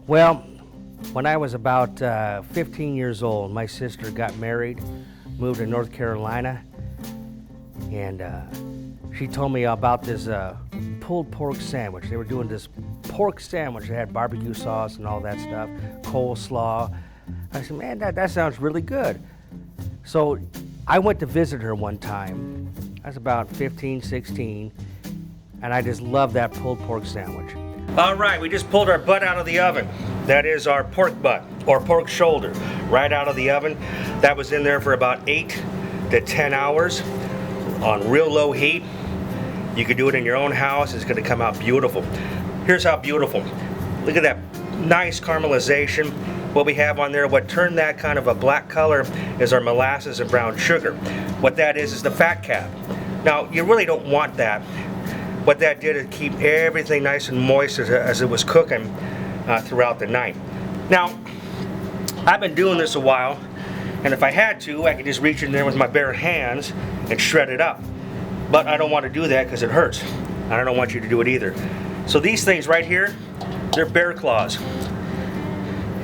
Well, when I was about 15 years old, my sister got married, moved to North Carolina, and she told me about this pulled pork sandwich. They were doing this pork sandwich that had barbecue sauce and all that stuff, coleslaw. I said, man, that sounds really good. So I went to visit her one time. I was about 15, 16, and I just loved that pulled pork sandwich. All right, we just pulled our butt out of the oven. That is our pork butt, or pork shoulder, right out of the oven. That was in there for about 8 to 10 hours on real low heat. You could do it in your own house. It's gonna come out beautiful. Here's how beautiful. Look at that nice caramelization. What we have on there, what turned that kind of a black color is our molasses and brown sugar. What that is the fat cap. Now, you really don't want that. What that did is keep everything nice and moist as it was cooking throughout the night. Now, I've been doing this a while, and if I had to, I could just reach in there with my bare hands and shred it up. But I don't want to do that because it hurts. I don't want you to do it either. So these things right here, they're bear claws.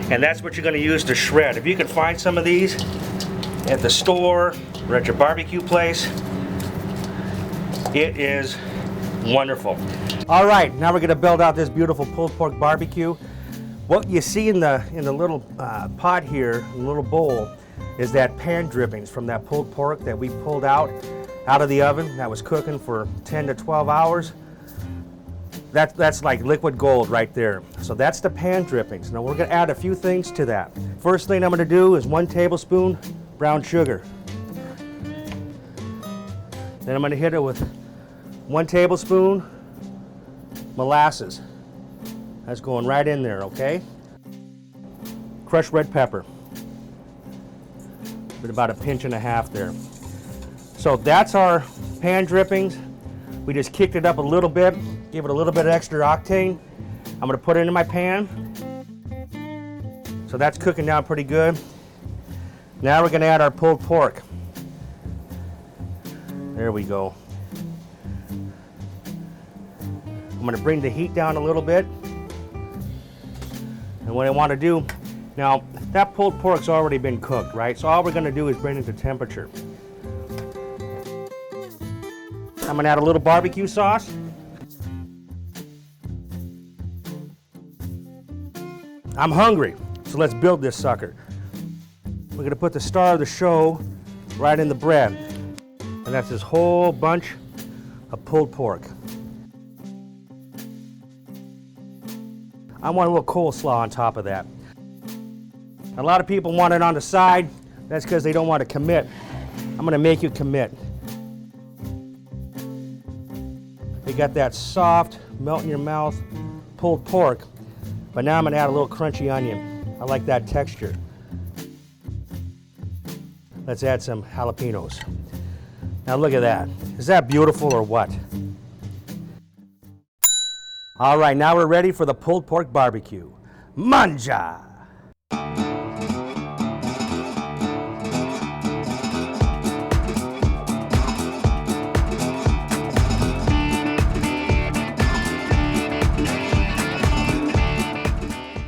And that's what you're going to use to shred. If you can find some of these at the store or at your barbecue place, it is wonderful. All right, now we're going to build out this beautiful pulled pork barbecue. What you see in the little pot here, in the little bowl, is that pan drippings from that pulled pork that we pulled out of the oven that was cooking for 10 to 12 hours. That's like liquid gold right there. So that's the pan drippings. Now we're going to add a few things to that. First thing I'm going to do is 1 tablespoon brown sugar. Then I'm going to hit it with 1 tablespoon molasses. That's going right in there, okay? Crushed red pepper. With about 1.5 pinches there. So that's our pan drippings. We just kicked it up a little bit, gave it a little bit of extra octane. I'm going to put it in my pan. So that's cooking down pretty good. Now we're going to add our pulled pork. There we go. I'm going to bring the heat down a little bit. And what I want to do, now that pulled pork's already been cooked, right? So all we're going to do is bring it to temperature. I'm going to add a little barbecue sauce. I'm hungry, so let's build this sucker. We're going to put the star of the show right in the bread. And that's this whole bunch of pulled pork. I want a little coleslaw on top of that. A lot of people want it on the side. That's because they don't want to commit. I'm going to make you commit. You got that soft, melt in your mouth pulled pork, but now I'm going to add a little crunchy onion. I like that texture. Let's add some jalapenos. Now look at that. Is that beautiful or what? All right, now we're ready for the pulled pork barbecue. Manja!